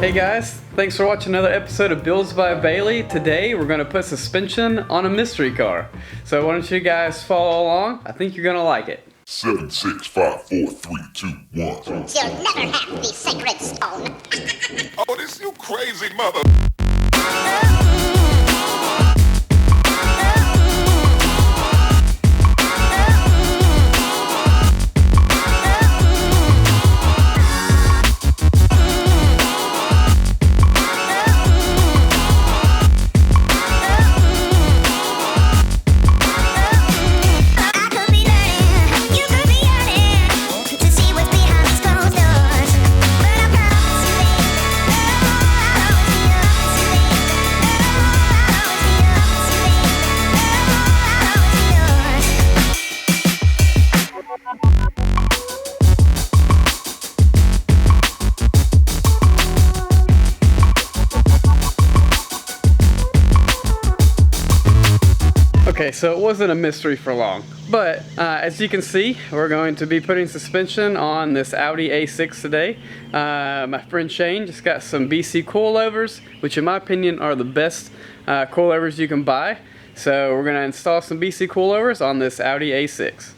Hey guys, thanks for watching another episode of Builds by Bailey. Today we're going to put suspension on a mystery car. So why don't you guys follow along? I think you're going to like it. 7, 6, 5, 4, 3, 2, 1. You'll never have the sacred stone. Oh, this you crazy mother. Okay, so it wasn't a mystery for long, but as you can see, we're going to be putting suspension on this Audi A6 today. My friend Shane just got some BC coilovers, which in my opinion are the best coilovers you can buy. So we're going to install some BC coilovers on this Audi A6.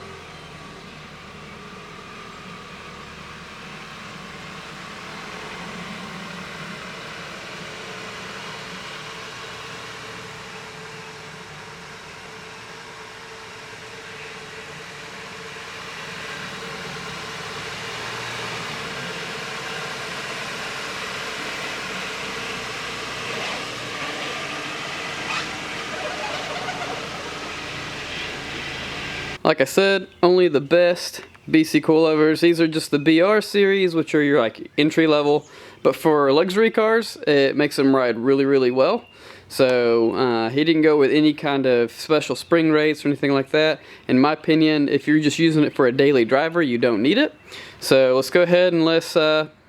Like I said, only the best BC coilovers. These are just the BR series, which are your like entry level. But for luxury cars, it makes them ride really well. So he didn't go with any kind of special spring rates or anything like that. In my opinion, if you're just using it for a daily driver, you don't need it. So let's go ahead and let's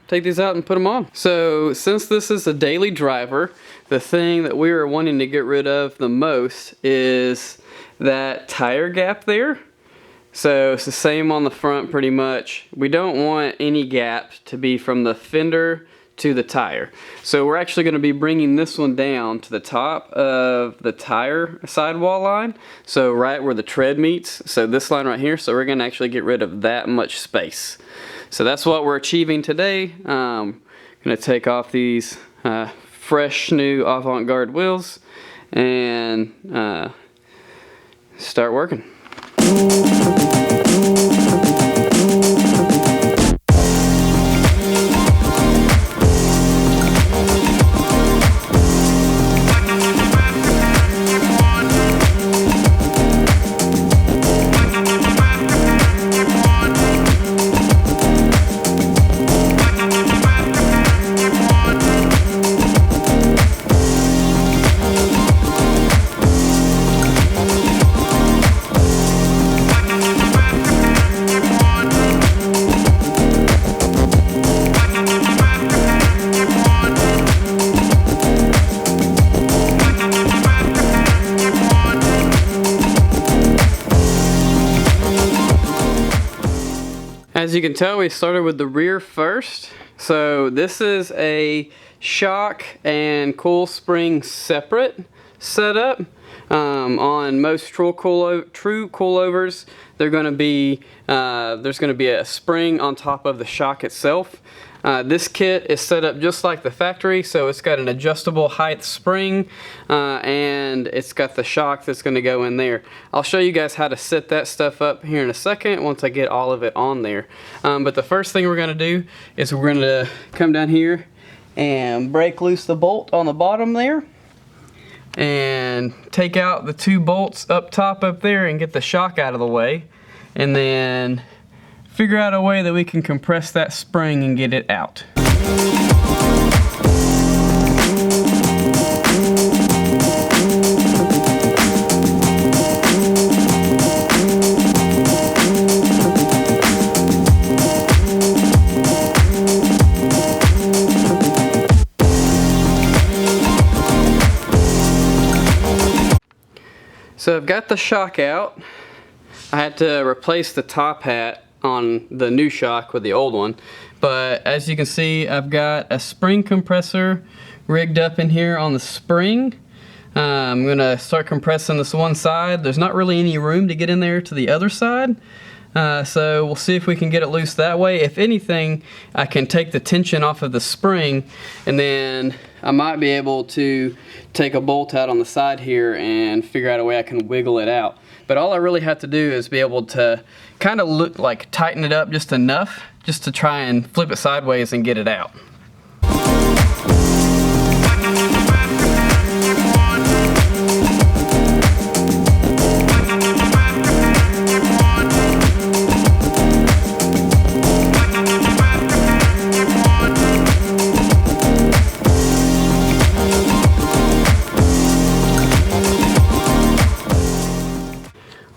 take these out and put them on. So since this is a daily driver, the thing that we are wanting to get rid of the most is that tire gap there. So it's the same on the front pretty much. We don't want any gap to be from the fender to the tire. So we're actually going to be bringing this one down to the top of the tire sidewall line. So right where the tread meets. So this line right here. So we're going to actually get rid of that much space. So that's what we're achieving today. I'm going to take off these fresh new avant-garde wheels and start working. As you can tell, we started with the rear first. So this is a shock and coil spring separate setup. On most true coilovers, there's going to be a spring on top of the shock itself. This kit is set up just like the factory, so it's got an adjustable height spring and it's got the shock that's going to go in there. I'll show you guys how to set that stuff up here in a second once I get all of it on there. But the first thing we're going to do is we're going to come down here and break loose the bolt on the bottom there and take out the two bolts up top up there and get the shock out of the way, and then figure out a way that we can compress that spring and get it out. So I've got the shock out. I had to replace the top hat on the new shock with the old one, But as you can see, I've got a spring compressor rigged up in here on the spring. I'm gonna start compressing this one side. There's not really any room to get in there to the other side. So we'll see if we can get it loose that way. If anything, I can take the tension off of the spring, and then I might be able to take a bolt out on the side here and figure out a way I can wiggle it out. But all I really have to do is be able to kind of tighten it up just enough just to try and flip it sideways and get it out.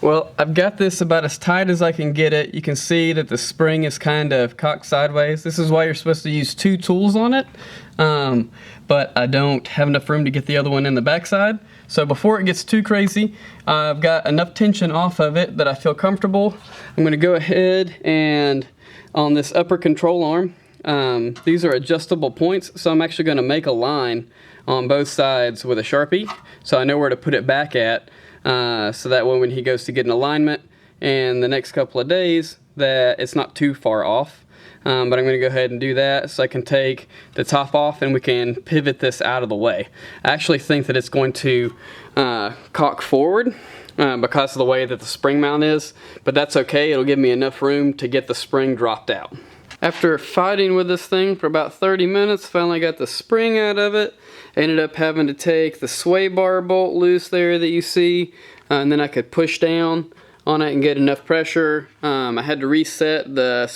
Well, I've got this about as tight as I can get it. You can see that the spring is kind of cocked sideways. This is why you're supposed to use two tools on it, but I don't have enough room to get the other one in the backside. So before it gets too crazy, I've got enough tension off of it that I feel comfortable. I'm going to go ahead and on this upper control arm, these are adjustable points, so I'm actually going to make a line on both sides with a Sharpie so I know where to put it back at. So that way when he goes to get an alignment in the next couple of days that it's not too far off. But I'm going to go ahead and do that so I can take the top off and we can pivot this out of the way. I actually think that it's going to cock forward because of the way that the spring mount is, but that's okay. It'll give me enough room to get the spring dropped out. After fighting with this thing for about 30 minutes, finally got the spring out of it. I ended up having to take the sway bar bolt loose there that you see, and then I could push down on it and get enough pressure. I had to reset the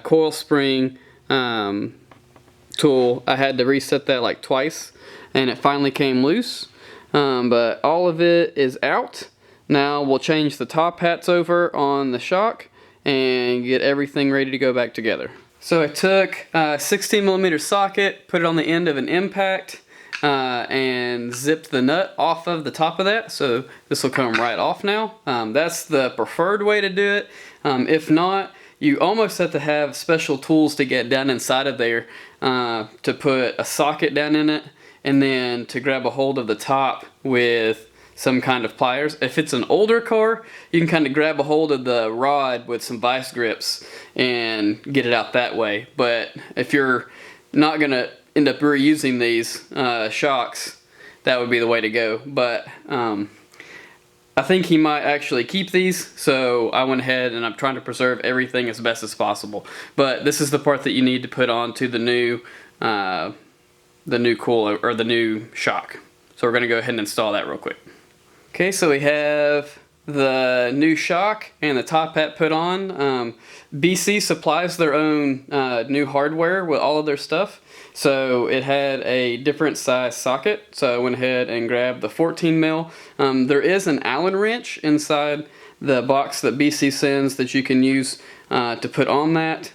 coil spring tool. I had to reset that like twice, and it finally came loose. But all of it is out. Now we'll change the top hats over on the shock and get everything ready to go back together. So I took a 16mm socket, put it on the end of an impact, and zipped the nut off of the top of that, so this will come right off now. That's the preferred way to do it. If not, you almost have to have special tools to get down inside of there to put a socket down in it and then to grab a hold of the top with some kind of pliers. If it's an older car, you can kind of grab a hold of the rod with some vice grips and get it out that way. But if you're not going to end up reusing these shocks, that would be the way to go. But I think he might actually keep these, so I went ahead and I'm trying to preserve everything as best as possible. But this is the part that you need to put onto the new coil or the new shock. So we're going to go ahead and install that real quick. Okay, so we have the new shock and the top hat put on. BC supplies their own new hardware with all of their stuff. So it had a different size socket, so I went ahead and grabbed the 14mm. There is an Allen wrench inside the box that BC sends that you can use to put on that.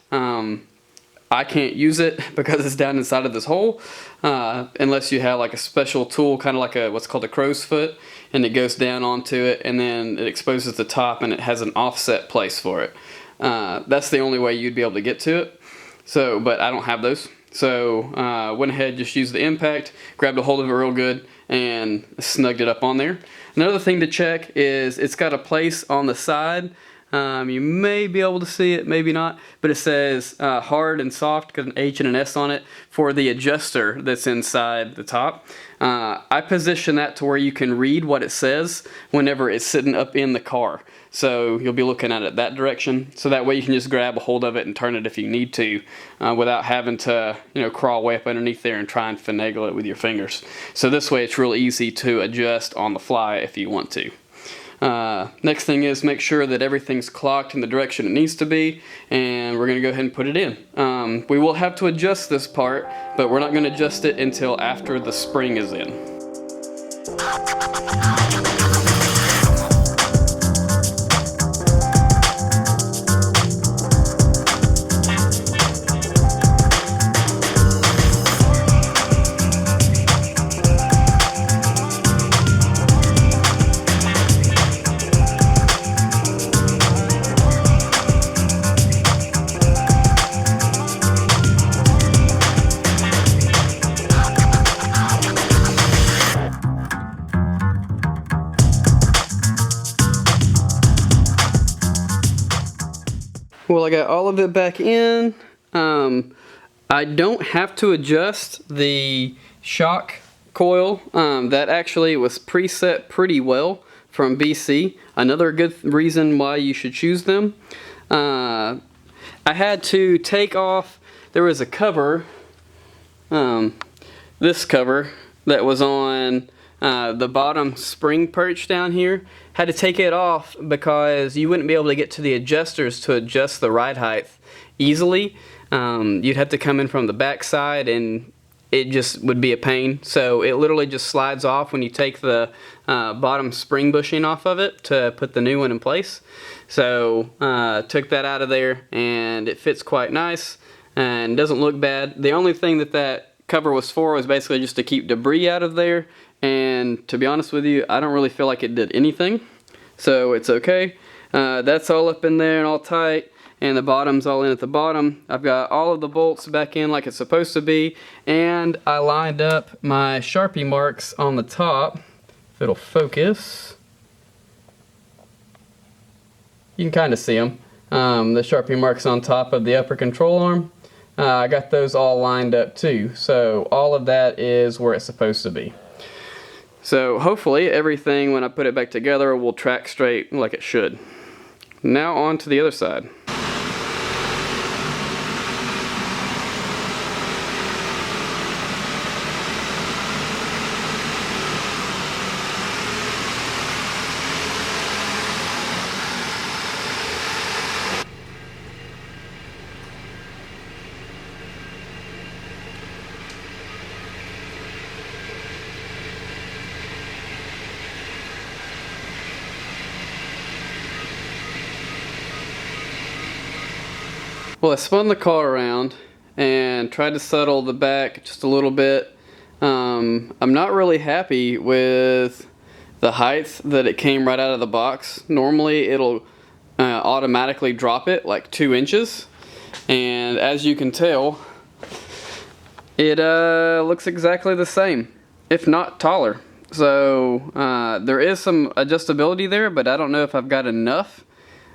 I can't use it because it's down inside of this hole unless you have like a special tool, kind of like what's called a crow's foot, and it goes down onto it and then it exposes the top and it has an offset place for it. That's the only way you'd be able to get to it. So, but I don't have those. So went ahead, just used the impact, grabbed a hold of it real good and snugged it up on there. Another thing to check is it's got a place on the side. You may be able to see it, maybe not, but it says hard and soft, got an H and an S on it for the adjuster that's inside the top. I position that to where you can read what it says whenever it's sitting up in the car. So you'll be looking at it that direction, so that way you can just grab a hold of it and turn it if you need to without having to crawl way up underneath there and try and finagle it with your fingers. So this way it's real easy to adjust on the fly if you want to. Next thing is make sure that everything's clocked in the direction it needs to be, and we're going to go ahead and put it in. We will have to adjust this part, but we're not going to adjust it until after the spring is in. Well, I got all of it back in. I don't have to adjust the shock coil. That actually was preset pretty well from BC. Another good reason why you should choose them. I had to take off, there was a cover, this cover that was on the bottom spring perch down here. Had to take it off because you wouldn't be able to get to the adjusters to adjust the ride height easily. You'd have to come in from the back side and it just would be a pain. So it literally just slides off when you take the bottom spring bushing off of it to put the new one in place. So took that out of there and it fits quite nice and doesn't look bad. The only thing that cover was for was basically just to keep debris out of there, and to be honest with you, I don't really feel like it did anything, so it's okay. That's all up in there and all tight, and the bottom's all in at the bottom. I've got all of the bolts back in like it's supposed to be, and I lined up my Sharpie marks on the top. If it'll focus, you can kind of see them. The Sharpie marks on top of the upper control arm. I got those all lined up too, so all of that is where it's supposed to be. So hopefully everything when I put it back together will track straight like it should. Now on to the other side. Well, I spun the car around and tried to settle the back just a little bit. I'm not really happy with the height that it came right out of the box. Normally it'll automatically drop it like 2 inches, and as you can tell, it looks exactly the same, if not taller. So there is some adjustability there, but I don't know if I've got enough.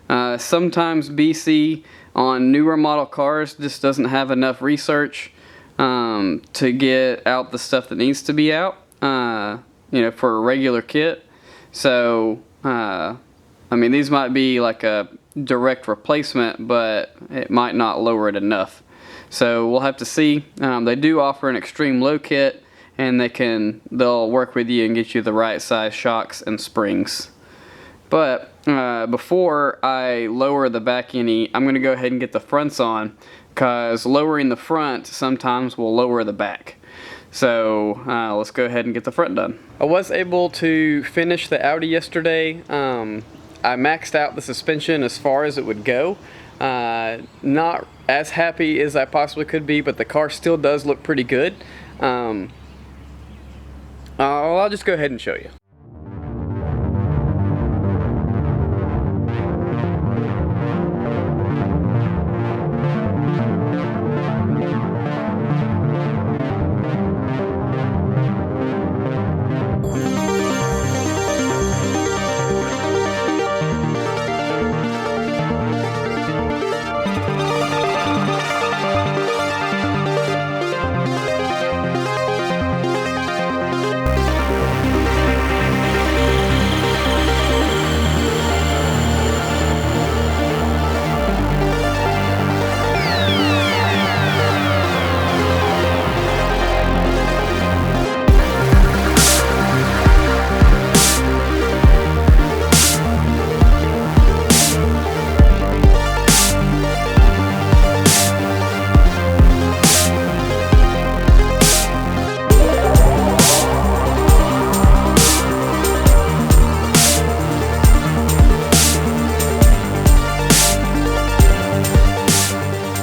Sometimes BC on newer model cars just doesn't have enough research to get out the stuff that needs to be out, you know, for a regular kit. So I mean, these might be like a direct replacement, but it might not lower it enough. So we'll have to see. They do offer an extreme low kit, and they'll work with you and get you the right size shocks and springs. But before I lower the back any, I'm going to go ahead and get the fronts on, because lowering the front sometimes will lower the back. So let's go ahead and get the front done. I was able to finish the Audi yesterday. I maxed out the suspension as far as it would go. Not as happy as I possibly could be, but the car still does look pretty good. I'll just go ahead and show you.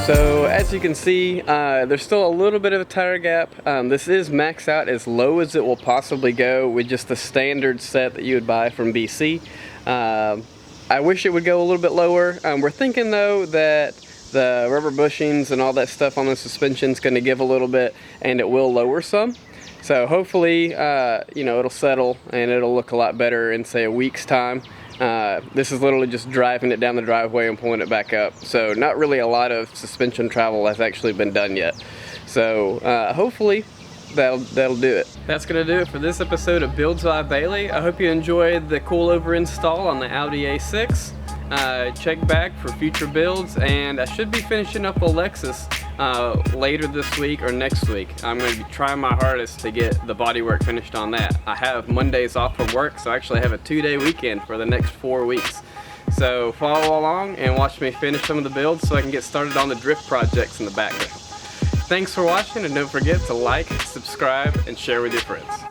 So as you can see, there's still a little bit of a tire gap. This is maxed out as low as it will possibly go with just the standard set that you would buy from BC. I wish it would go a little bit lower. We're thinking though that the rubber bushings and all that stuff on the suspension is going to give a little bit, and it will lower some. So hopefully, you know, it'll settle and it'll look a lot better in say a week's time. This is literally just driving it down the driveway and pulling it back up. So not really a lot of suspension travel has actually been done yet. So hopefully that'll do it. That's gonna do it for this episode of Builds by Bailey. I hope you enjoyed the coilover install on the Audi A6. Check back for future builds, and I should be finishing up a Lexus later this week or next week. I'm going to be trying my hardest to get the bodywork finished on that. I have Mondays off from work, so I actually have a 2-day weekend for the next 4 weeks. So follow along and watch me finish some of the builds so I can get started on the drift projects in the background. Thanks for watching, and don't forget to like, subscribe, and share with your friends.